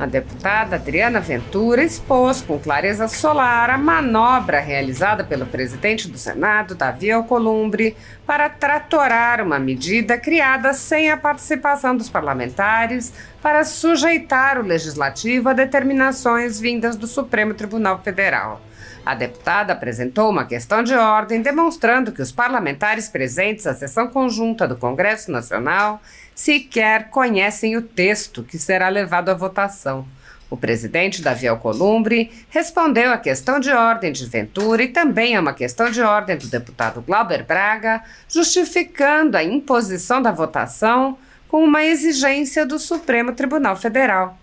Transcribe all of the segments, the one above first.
A deputada Adriana Ventura expôs com clareza solar a manobra realizada pelo presidente do Senado, Davi Alcolumbre, para tratorar uma medida criada sem a participação dos parlamentares para sujeitar o legislativo a determinações vindas do Supremo Tribunal Federal. A deputada apresentou uma questão de ordem demonstrando que os parlamentares presentes à sessão conjunta do Congresso Nacional sequer conhecem o texto que será levado à votação. O presidente Davi Alcolumbre respondeu à questão de ordem de Ventura e também a uma questão de ordem do deputado Glauber Braga, justificando a imposição da votação com uma exigência do Supremo Tribunal Federal.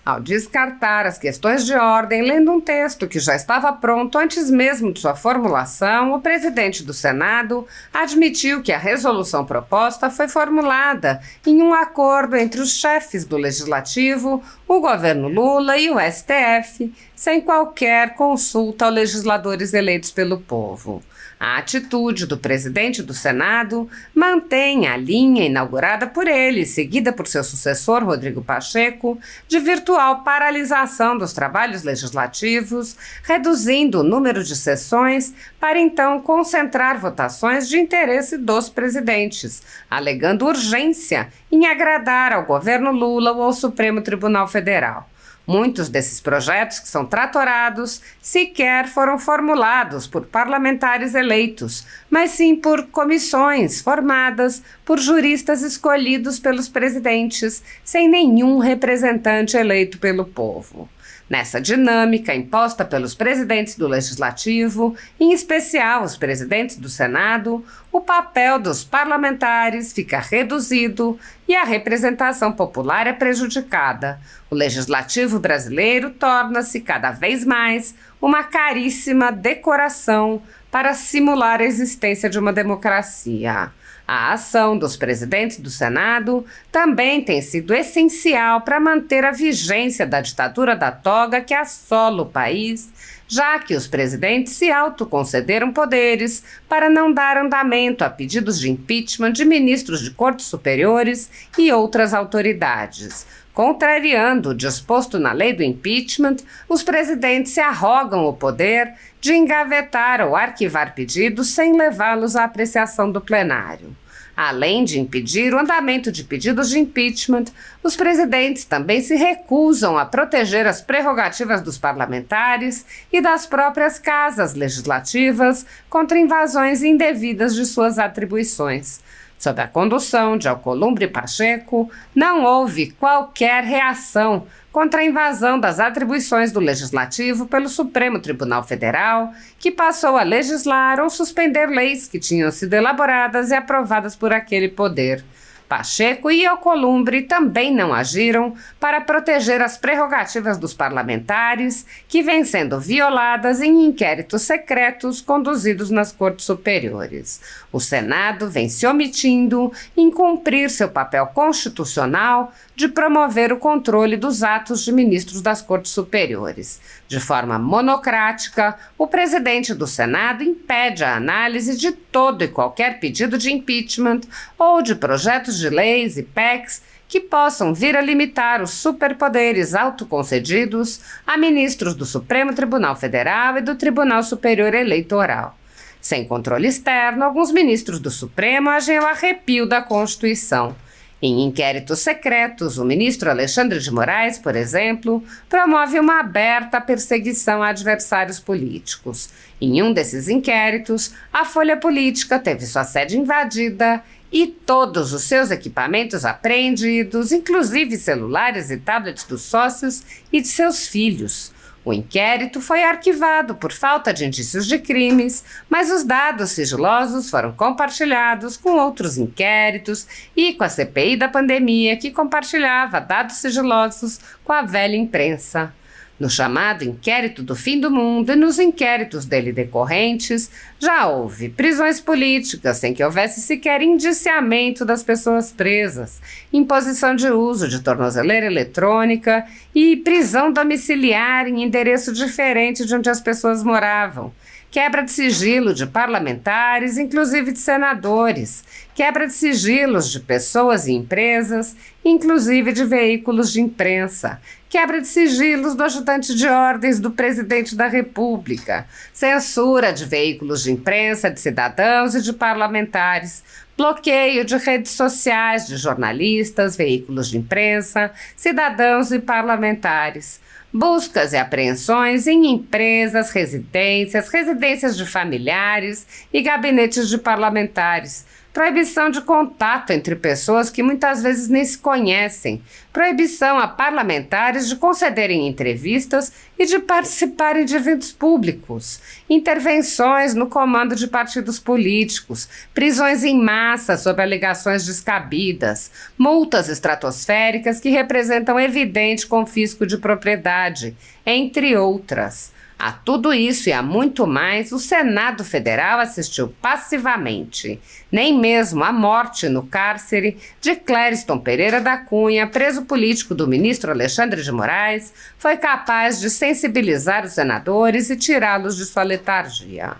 Ao descartar as questões de ordem, lendo um texto que já estava pronto antes mesmo de sua formulação, o presidente do Senado admitiu que a resolução proposta foi formulada em um acordo entre os chefes do Legislativo, o governo Lula e o STF, sem qualquer consulta aos legisladores eleitos pelo povo. A atitude do presidente do Senado mantém a linha inaugurada por ele, seguida por seu sucessor Rodrigo Pacheco, de virtual paralisação dos trabalhos legislativos, reduzindo o número de sessões para então concentrar votações de interesse dos presidentes, alegando urgência em agradar ao governo Lula ou ao Supremo Tribunal Federal. Muitos desses projetos que são tratorados sequer foram formulados por parlamentares eleitos, mas sim por comissões formadas por juristas escolhidos pelos presidentes, sem nenhum representante eleito pelo povo. Nessa dinâmica imposta pelos presidentes do Legislativo, em especial os presidentes do Senado, o papel dos parlamentares fica reduzido e a representação popular é prejudicada. O Legislativo brasileiro torna-se cada vez mais uma caríssima decoração para simular a existência de uma democracia. A ação dos presidentes do Senado também tem sido essencial para manter a vigência da ditadura da toga que assola o país, já que os presidentes se autoconcederam poderes para não dar andamento a pedidos de impeachment de ministros de cortes superiores e outras autoridades. Contrariando o disposto na lei do impeachment, os presidentes se arrogam o poder de engavetar ou arquivar pedidos sem levá-los à apreciação do plenário. Além de impedir o andamento de pedidos de impeachment, os presidentes também se recusam a proteger as prerrogativas dos parlamentares e das próprias casas legislativas contra invasões indevidas de suas atribuições. Sob a condução de Alcolumbre e Pacheco, não houve qualquer reação contra a invasão das atribuições do Legislativo pelo Supremo Tribunal Federal, que passou a legislar ou suspender leis que tinham sido elaboradas e aprovadas por aquele poder. Pacheco e Alcolumbre também não agiram para proteger as prerrogativas dos parlamentares, que vêm sendo violadas em inquéritos secretos conduzidos nas cortes superiores. O Senado vem se omitindo em cumprir seu papel constitucional de promover o controle dos atos de ministros das cortes superiores. De forma monocrática, o presidente do Senado impede a análise de todo e qualquer pedido de impeachment ou de projetos de leis e PECs que possam vir a limitar os superpoderes autoconcedidos a ministros do Supremo Tribunal Federal e do Tribunal Superior Eleitoral. Sem controle externo, alguns ministros do Supremo agem ao arrepio da Constituição. Em inquéritos secretos, o ministro Alexandre de Moraes, por exemplo, promove uma aberta perseguição a adversários políticos. Em um desses inquéritos, a Folha Política teve sua sede invadida e todos os seus equipamentos apreendidos, inclusive celulares e tablets dos sócios e de seus filhos. O inquérito foi arquivado por falta de indícios de crimes, mas os dados sigilosos foram compartilhados com outros inquéritos e com a CPI da pandemia, que compartilhava dados sigilosos com a velha imprensa. No chamado inquérito do fim do mundo e nos inquéritos dele decorrentes, já houve prisões políticas sem que houvesse sequer indiciamento das pessoas presas, imposição de uso de tornozeleira eletrônica e prisão domiciliar em endereço diferente de onde as pessoas moravam. quebra de sigilo de parlamentares, inclusive de senadores, quebra de sigilos de pessoas e empresas, inclusive de veículos de imprensa, quebra de sigilos do ajudante de ordens do presidente da República, censura de veículos de imprensa, de cidadãos e de parlamentares, bloqueio de redes sociais de jornalistas, veículos de imprensa, cidadãos e parlamentares, buscas e apreensões em empresas, residências de familiares e gabinetes de parlamentares, proibição de contato entre pessoas que muitas vezes nem se conhecem, proibição a parlamentares de concederem entrevistas e de participarem de eventos públicos, intervenções no comando de partidos políticos, prisões em massa sob alegações descabidas, multas estratosféricas que representam evidente confisco de propriedade, entre outras. A tudo isso e a muito mais, o Senado Federal assistiu passivamente. Nem mesmo a morte no cárcere de Clériston Pereira da Cunha, preso político do ministro Alexandre de Moraes, foi capaz de sensibilizar os senadores e tirá-los de sua letargia.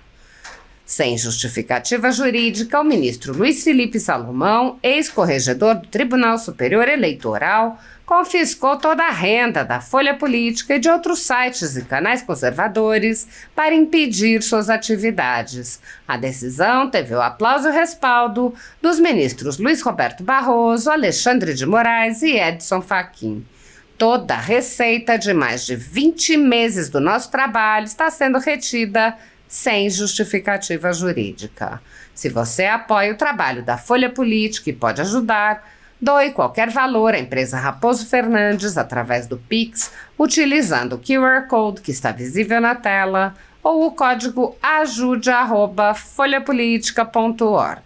Sem justificativa jurídica, o ministro Luiz Felipe Salomão, ex-corregedor do Tribunal Superior Eleitoral, confiscou toda a renda da Folha Política e de outros sites e canais conservadores para impedir suas atividades. A decisão teve o aplauso e o respaldo dos ministros Luiz Roberto Barroso, Alexandre de Moraes e Edson Fachin. Toda a receita de mais de 20 meses do nosso trabalho está sendo retida sem justificativa jurídica. Se você apoia o trabalho da Folha Política e pode ajudar, doe qualquer valor à empresa Raposo Fernandes através do Pix, utilizando o QR Code que está visível na tela ou o código ajude@folhapolitica.org.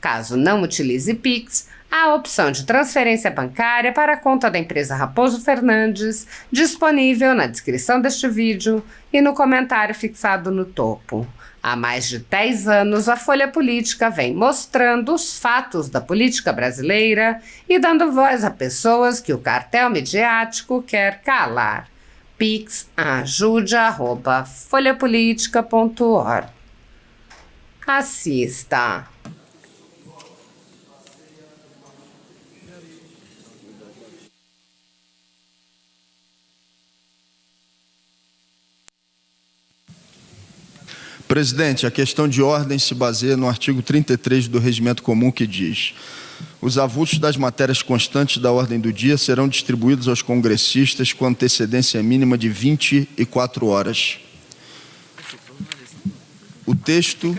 Caso não utilize Pix, há a opção de transferência bancária para a conta da empresa Raposo Fernandes, disponível na descrição deste vídeo e no comentário fixado no topo. Há mais de 10 anos, a Folha Política vem mostrando os fatos da política brasileira e dando voz a pessoas que o cartel midiático quer calar. Pix ajude@folhapolitica.org. Assista. Presidente, a questão de ordem se baseia no artigo 33 do Regimento Comum, que diz: os avulsos das matérias constantes da ordem do dia serão distribuídos aos congressistas com antecedência mínima de 24 horas. O texto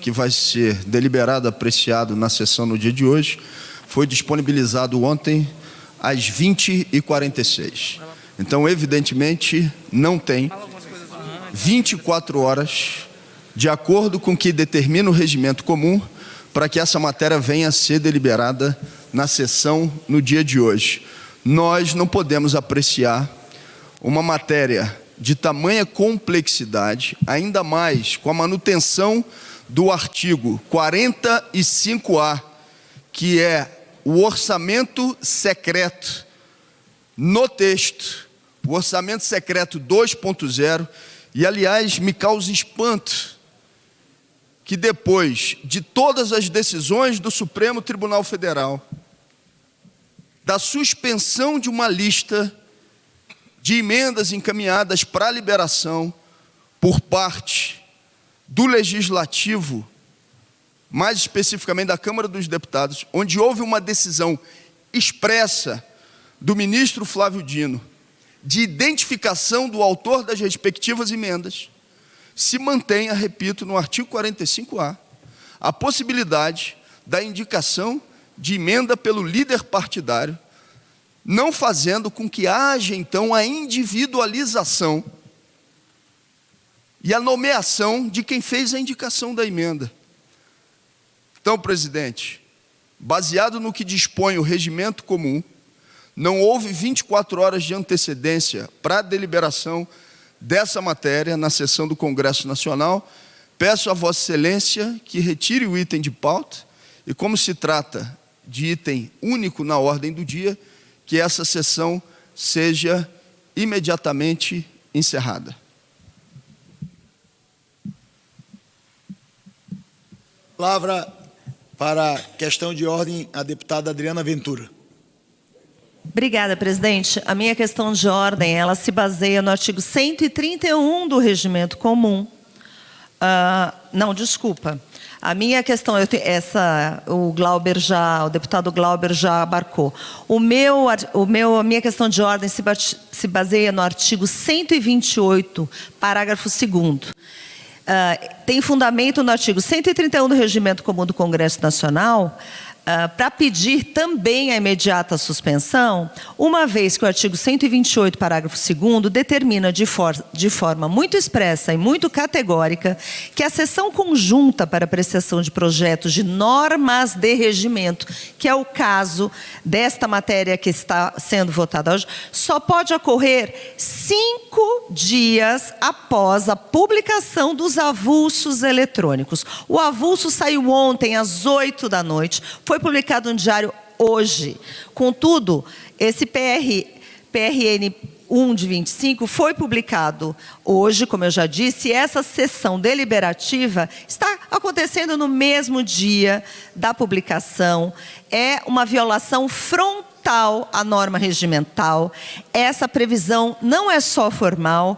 que vai ser deliberado, apreciado na sessão no dia de hoje, foi disponibilizado ontem às 20h46. Então, evidentemente, não tem 24 horas, de acordo com o que determina o regimento comum, para que essa matéria venha a ser deliberada na sessão no dia de hoje. Nós não podemos apreciar uma matéria de tamanha complexidade, ainda mais com a manutenção do artigo 45A, que é o orçamento secreto no texto, o orçamento secreto 2.0, e, aliás, me causa espanto que depois de todas as decisões do Supremo Tribunal Federal, da suspensão de uma lista de emendas encaminhadas para a liberação por parte do Legislativo, mais especificamente da Câmara dos Deputados, onde houve uma decisão expressa do ministro Flávio Dino de identificação do autor das respectivas emendas, se mantenha, repito, no artigo 45A, a possibilidade da indicação de emenda pelo líder partidário, não fazendo com que haja, então, a individualização e a nomeação de quem fez a indicação da emenda. Então, presidente, baseado no que dispõe o regimento comum, não houve 24 horas de antecedência para a deliberação dessa matéria na sessão do Congresso Nacional. Peço a Vossa Excelência que retire o item de pauta e, como se trata de item único na ordem do dia, que essa sessão seja imediatamente encerrada. Palavra para questão de ordem a deputada Adriana Ventura. Obrigada, presidente. A minha questão de ordem, ela se baseia no artigo 131 do Regimento Comum. Não, desculpa. A minha questão, o deputado Glauber já abarcou. A minha questão de ordem se baseia no artigo 128, parágrafo 2º. Tem fundamento no artigo 131 do Regimento Comum do Congresso Nacional, para pedir também a imediata suspensão, uma vez que o artigo 128, parágrafo 2º, determina de forma muito expressa e muito categórica que a sessão conjunta para apreciação de projetos de normas de regimento, que é o caso desta matéria que está sendo votada hoje, só pode ocorrer 5 dias após a publicação dos avulsos eletrônicos. O avulso saiu ontem às 8 da noite, foi publicado no diário hoje. Contudo, esse PRN 1 de 25 foi publicado hoje, como eu já disse, e essa sessão deliberativa está acontecendo no mesmo dia da publicação. É uma violação frontal à norma regimental. Essa previsão não é só formal.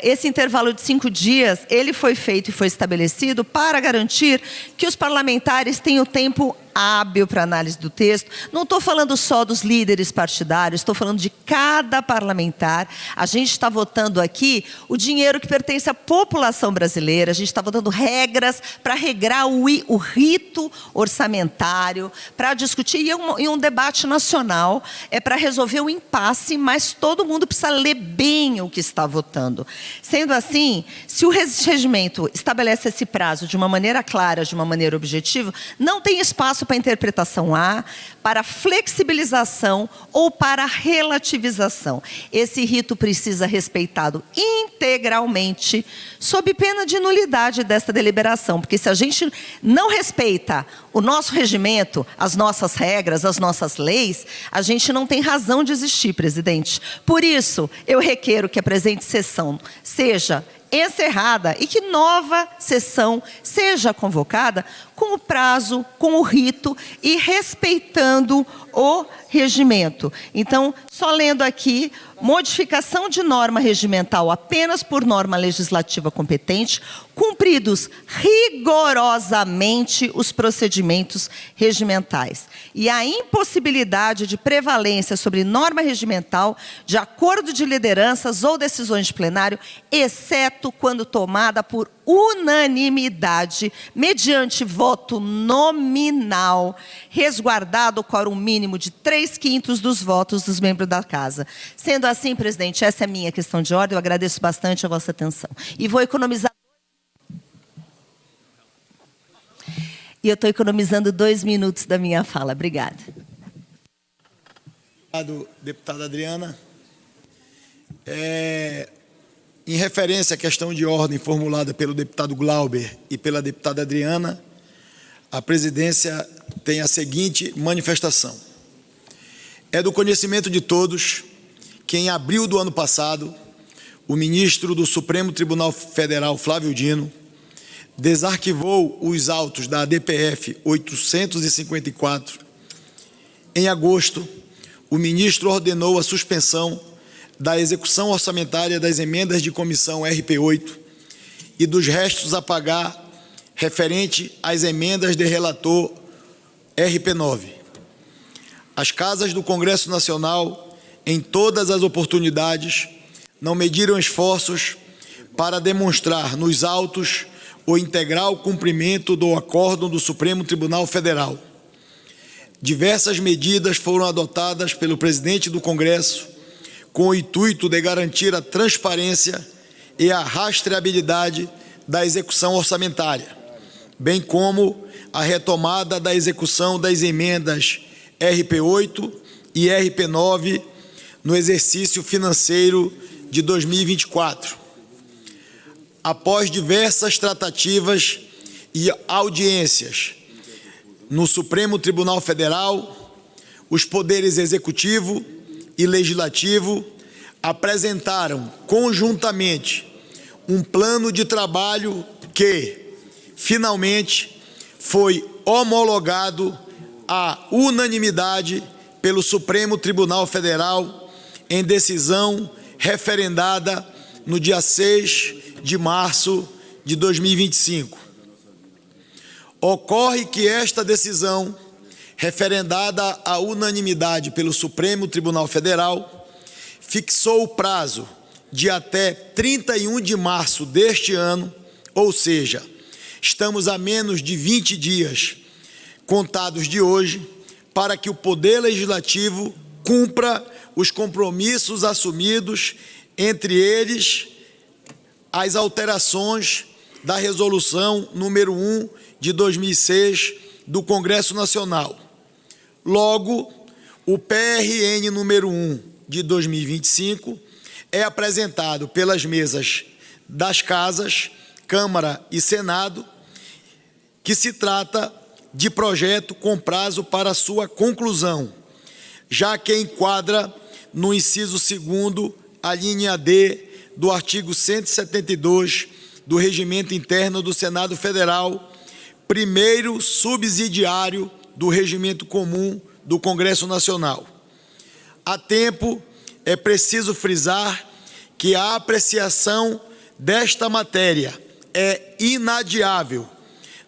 Esse intervalo de 5 dias, ele foi feito e foi estabelecido para garantir que os parlamentares tenham tempo hábil para análise do texto. Não estou falando só dos líderes partidários, estou falando de cada parlamentar. A gente está votando aqui o dinheiro que pertence à população brasileira, a gente está votando regras para regrar o rito orçamentário, para discutir, e um debate nacional, para resolver o impasse, mas todo mundo precisa ler bem o que está votando. Sendo assim, se o regimento estabelece esse prazo de uma maneira clara, de uma maneira objetiva, não tem espaço para interpretação A, para flexibilização ou para relativização. Esse rito precisa ser respeitado integralmente, sob pena de nulidade desta deliberação, porque se a gente não respeita o nosso regimento, as nossas regras, as nossas leis, a gente não tem razão de existir, presidente. Por isso, eu requero que a presente sessão seja encerrada e que nova sessão seja convocada com o prazo, com o rito e respeitando o regimento. Então, só lendo aqui, modificação de norma regimental apenas por norma legislativa competente, cumpridos rigorosamente os procedimentos regimentais. E a impossibilidade de prevalência sobre norma regimental de acordo de lideranças ou decisões de plenário, exceto quando tomada por unanimidade, mediante voto nominal, resguardado o quórum mínimo de 3/5 dos votos dos membros da Casa. Sendo assim, presidente, essa é a minha questão de ordem, eu agradeço bastante a vossa atenção. E vou economizar... E eu estou economizando 2 minutos da minha fala. Obrigada. Obrigado, deputada Adriana. Em referência à questão de ordem formulada pelo deputado Glauber e pela deputada Adriana, a presidência tem a seguinte manifestação. É do conhecimento de todos que, em abril do ano passado, o ministro do Supremo Tribunal Federal, Flávio Dino, desarquivou os autos da ADPF 854. Em agosto, o ministro ordenou a suspensão da execução orçamentária das emendas de comissão RP8 e dos restos a pagar referente às emendas de relator RP9. As casas do Congresso Nacional, em todas as oportunidades, não mediram esforços para demonstrar nos autos o integral cumprimento do acórdão do Supremo Tribunal Federal. Diversas medidas foram adotadas pelo presidente do Congresso com o intuito de garantir a transparência e a rastreabilidade da execução orçamentária, bem como a retomada da execução das emendas RP8 e RP9 no exercício financeiro de 2024. Após diversas tratativas e audiências no Supremo Tribunal Federal, os poderes executivo e legislativo apresentaram conjuntamente um plano de trabalho que, finalmente, foi homologado à unanimidade pelo Supremo Tribunal Federal em decisão referendada no dia 6 de março de 2025. Ocorre que esta decisão, referendada à unanimidade pelo Supremo Tribunal Federal, fixou o prazo de até 31 de março deste ano, ou seja, estamos a menos de 20 dias contados de hoje, para que o Poder Legislativo cumpra os compromissos assumidos, entre eles as alterações da Resolução número 1 de 2006 do Congresso Nacional. Logo, o PRN número 1 de 2025 é apresentado pelas mesas das casas, Câmara e Senado, que se trata de projeto com prazo para sua conclusão, já que enquadra no inciso 2º, a linha D do artigo 172 do Regimento Interno do Senado Federal, primeiro subsidiário do Regimento Comum do Congresso Nacional. A tempo, é preciso frisar que a apreciação desta matéria é inadiável,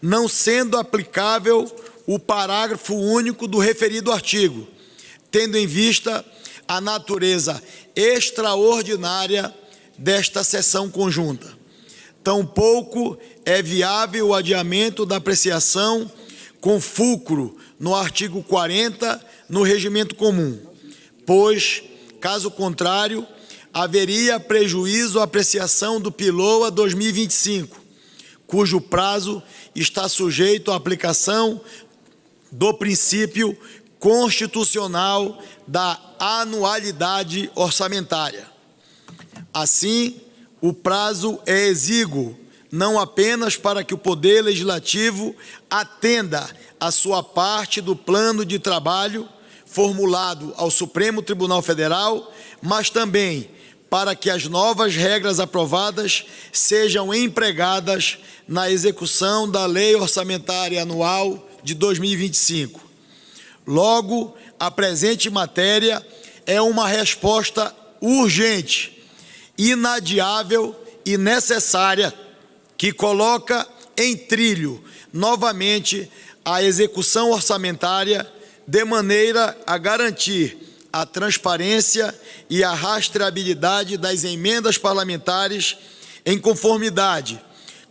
não sendo aplicável o parágrafo único do referido artigo, tendo em vista a natureza extraordinária desta sessão conjunta. Tampouco é viável o adiamento da apreciação com fulcro no artigo 40 no Regimento Comum, pois, caso contrário, haveria prejuízo à apreciação do PILOA 2025, cujo prazo está sujeito à aplicação do princípio constitucional da anualidade orçamentária. Assim, o prazo é exíguo, não apenas para que o Poder Legislativo atenda a sua parte do plano de trabalho formulado ao Supremo Tribunal Federal, mas também para que as novas regras aprovadas sejam empregadas na execução da Lei Orçamentária Anual de 2025. Logo, a presente matéria é uma resposta urgente, inadiável e necessária, que coloca em trilho novamente a execução orçamentária, de maneira a garantir a transparência e a rastreabilidade das emendas parlamentares em conformidade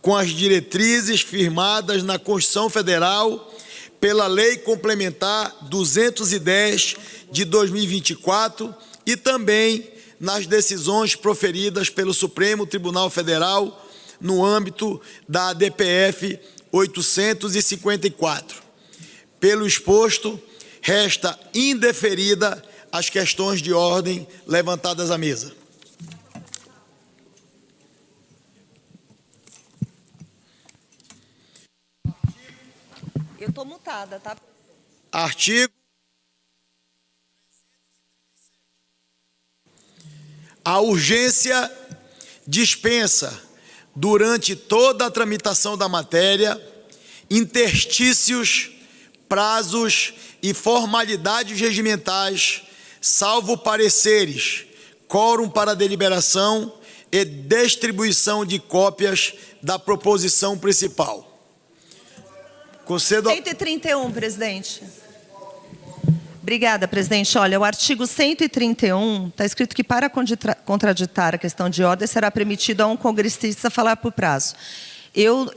com as diretrizes firmadas na Constituição Federal, pela Lei Complementar 210 de 2024 e também nas decisões proferidas pelo Supremo Tribunal Federal no âmbito da ADPF 854. Pelo exposto, resta indeferida as questões de ordem levantadas à mesa. Eu estou mutada, tá? Artigo. A urgência dispensa, durante toda a tramitação da matéria, interstícios, prazos e formalidades regimentais, salvo pareceres, quórum para deliberação e distribuição de cópias da proposição principal. Concedo... 131, presidente. Obrigada, presidente. Olha, o artigo 131 está escrito que para contraditar a questão de ordem será permitido a um congressista falar por prazo. Eu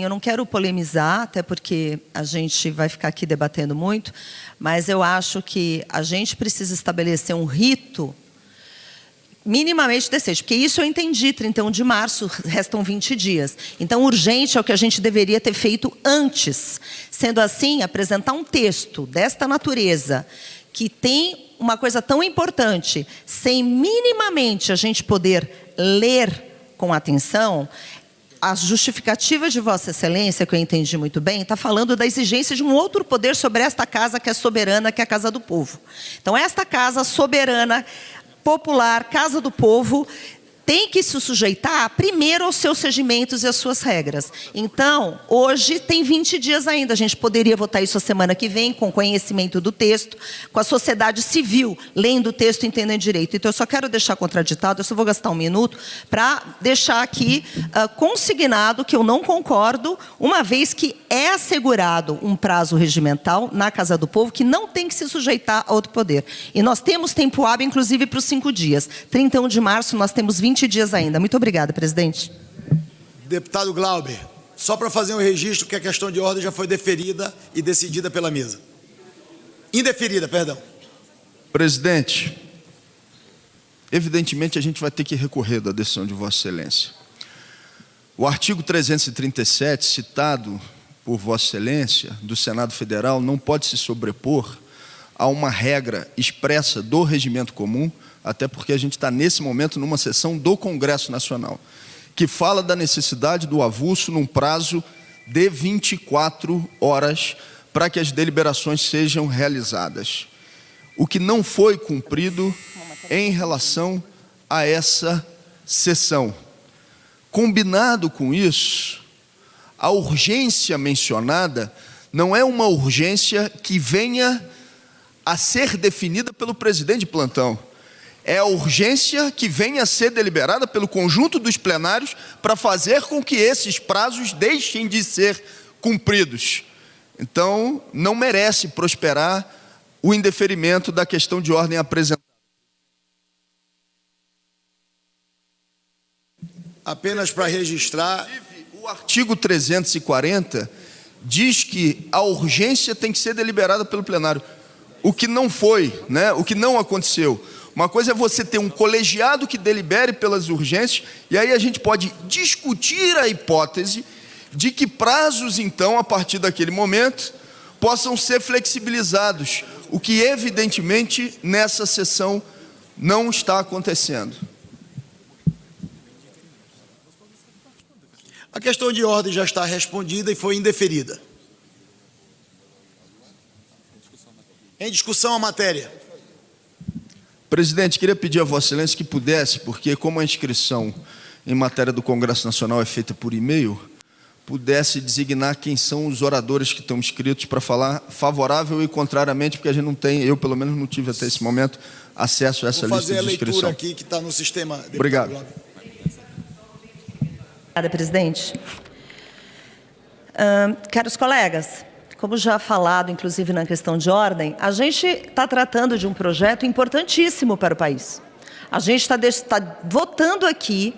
não quero polemizar, até porque a gente vai ficar aqui debatendo muito, mas eu acho que a gente precisa estabelecer um rito minimamente decente, porque isso eu entendi, 31 de março, restam 20 dias. Então, urgente é o que a gente deveria ter feito antes. Sendo assim, apresentar um texto desta natureza, que tem uma coisa tão importante, sem minimamente a gente poder ler com atenção, a justificativa de Vossa Excelência, que eu entendi muito bem, está falando da exigência de um outro poder sobre esta casa que é soberana, que é a Casa do Povo. Então, esta casa soberana, popular, Casa do Povo, tem que se sujeitar primeiro aos seus regimentos e às suas regras. Então, hoje tem 20 dias ainda. A gente poderia votar isso a semana que vem, com conhecimento do texto, com a sociedade civil, lendo o texto e entendendo direito. Então, eu só quero deixar contraditado, eu só vou gastar um minuto, para deixar aqui consignado que eu não concordo, uma vez que é assegurado um prazo regimental na Casa do Povo, que não tem que se sujeitar a outro poder. E nós temos tempo hábil, inclusive, para os 5 dias. 31 de março, nós temos 20 dias ainda. Muito obrigada, presidente. Deputado Glauber, só para fazer um registro que a questão de ordem já foi deferida e decidida pela mesa. Indeferida, perdão. Presidente, evidentemente a gente vai ter que recorrer da decisão de Vossa Excelência. O artigo 337, citado por Vossa Excelência, do Senado Federal, não pode se sobrepor a uma regra expressa do regimento comum, até porque a gente está, nesse momento, numa sessão do Congresso Nacional, que fala da necessidade do avulso num prazo de 24 horas para que as deliberações sejam realizadas. O que não foi cumprido em relação a essa sessão. Combinado com isso, a urgência mencionada não é uma urgência que venha a ser definida pelo presidente de plantão. É a urgência que venha a ser deliberada pelo conjunto dos plenários para fazer com que esses prazos deixem de ser cumpridos. Então, não merece prosperar o indeferimento da questão de ordem apresentada. Apenas para registrar... O artigo 340 diz que a urgência tem que ser deliberada pelo plenário. O que não foi, né? O que não aconteceu. Uma coisa é você ter um colegiado que delibere pelas urgências, e aí a gente pode discutir a hipótese de que prazos, então, a partir daquele momento, possam ser flexibilizados, o que, evidentemente, nessa sessão não está acontecendo. A questão de ordem já está respondida e foi indeferida. Em discussão a matéria. Presidente, queria pedir a Vossa Excelência que pudesse, porque como a inscrição em matéria do Congresso Nacional é feita por e-mail, pudesse designar quem são os oradores que estão inscritos para falar favorável e contrariamente, porque a gente não tem, eu pelo menos não tive até esse momento, acesso a essa lista de inscrição. Vou fazer a leitura aqui que está no sistema. Obrigado. Obrigada, presidente. Caros colegas, como já falado, inclusive na questão de ordem, a gente está tratando de um projeto importantíssimo para o país. A gente está votando aqui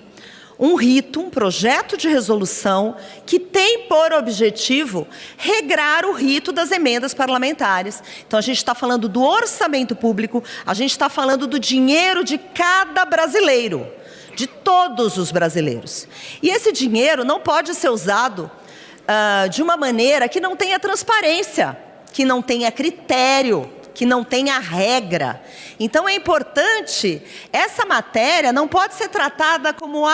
um rito, um projeto de resolução que tem por objetivo regrar o rito das emendas parlamentares. Então, a gente está falando do orçamento público, a gente está falando do dinheiro de cada brasileiro, de todos os brasileiros. E esse dinheiro não pode ser usado de uma maneira que não tenha transparência, que não tenha critério, que não tenha regra. Então é importante, essa matéria não pode ser tratada como,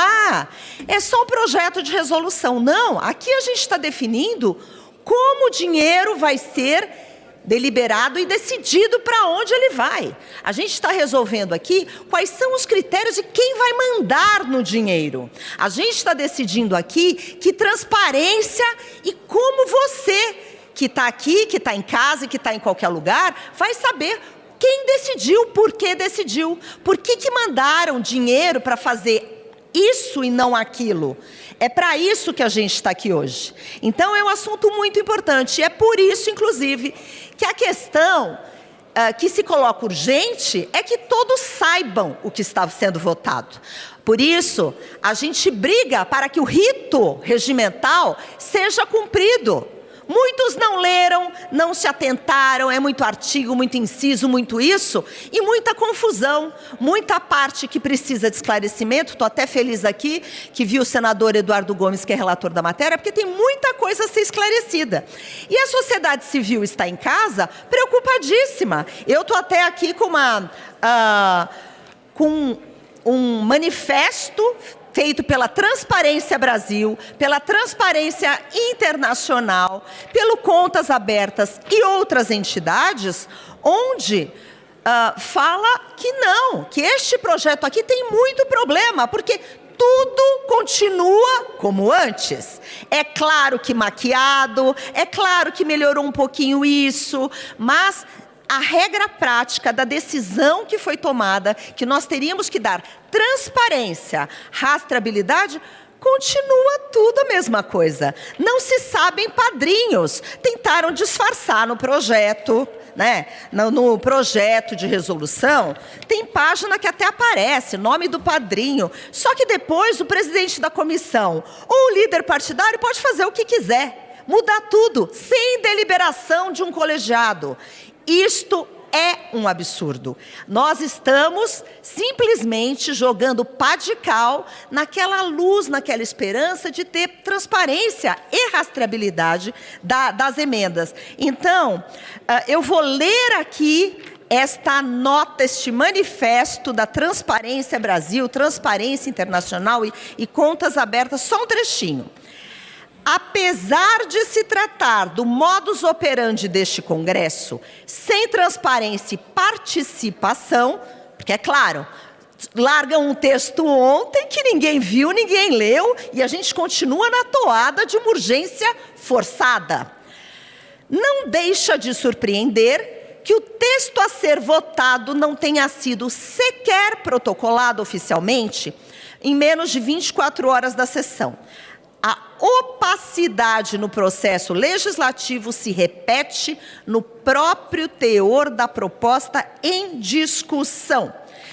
é só um projeto de resolução. Não, aqui a gente está definindo como o dinheiro vai ser deliberado e decidido para onde ele vai. A gente está resolvendo aqui quais são os critérios de quem vai mandar no dinheiro. A gente está decidindo aqui que transparência e como você, que está aqui, que está em casa e que está em qualquer lugar, vai saber quem decidiu, por que decidiu, por que mandaram dinheiro para fazer isso e não aquilo. É para isso que a gente está aqui hoje. Então, é um assunto muito importante. E é por isso, inclusive, que a questão que se coloca urgente é que todos saibam o que está sendo votado. Por isso, a gente briga para que o rito regimental seja cumprido. Muitos não leram, não se atentaram, é muito artigo, muito inciso, muito isso, e muita confusão, muita parte que precisa de esclarecimento. Estou até feliz aqui que vi o senador Eduardo Gomes, que é relator da matéria, porque tem muita coisa a ser esclarecida. E a sociedade civil está em casa preocupadíssima. Eu estou até aqui com um manifesto feito pela Transparência Brasil, pela Transparência Internacional, pelo Contas Abertas e outras entidades, onde fala que não, que este projeto aqui tem muito problema, porque tudo continua como antes. É claro que maquiado, é claro que melhorou um pouquinho isso, mas a regra prática da decisão que foi tomada, que nós teríamos que dar transparência, rastreabilidade, continua tudo a mesma coisa. Não se sabem padrinhos. Tentaram disfarçar no projeto, né? No projeto de resolução, tem página que até aparece, nome do padrinho. Só que depois o presidente da comissão ou o líder partidário pode fazer o que quiser. Mudar tudo, sem deliberação de um colegiado. Isto é um absurdo. Nós estamos simplesmente jogando pá de cal naquela luz, naquela esperança de ter transparência e rastreabilidade das emendas. Então, eu vou ler aqui esta nota, este manifesto da Transparência Brasil, Transparência Internacional e Contas Abertas, só um trechinho. Apesar de se tratar do modus operandi deste Congresso, sem transparência e participação, porque é claro, largam um texto ontem que ninguém viu, ninguém leu, e a gente continua na toada de uma urgência forçada. Não deixa de surpreender que o texto a ser votado não tenha sido sequer protocolado oficialmente em menos de 24 horas da sessão. A opacidade no processo legislativo se repete no próprio teor da proposta em discussão.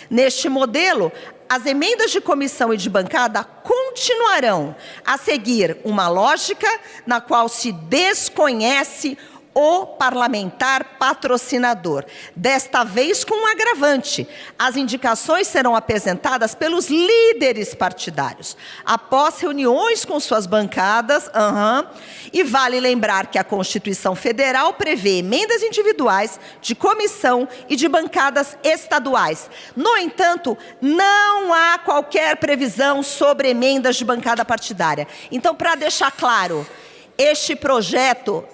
Neste modelo, as emendas de comissão e de bancada continuarão a seguir uma lógica na qual se desconhece o parlamentar patrocinador. Desta vez com um agravante. As indicações serão apresentadas pelos líderes partidários, após reuniões com suas bancadas, e vale lembrar que a Constituição Federal prevê emendas individuais de comissão e de bancadas estaduais. No entanto, não há qualquer previsão sobre emendas de bancada partidária. Então, para deixar claro, este projeto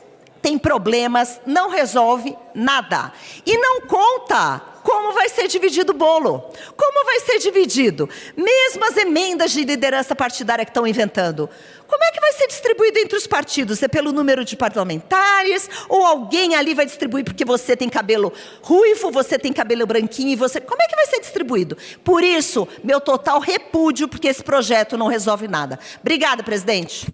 tem problemas, não resolve nada. E não conta como vai ser dividido o bolo. Como vai ser dividido? Mesmo as emendas de liderança partidária que estão inventando. Como é que vai ser distribuído entre os partidos? É pelo número de parlamentares? Ou alguém ali vai distribuir porque você tem cabelo ruivo, você tem cabelo branquinho e você... Como é que vai ser distribuído? Por isso, meu total repúdio, porque esse projeto não resolve nada. Obrigada, presidente.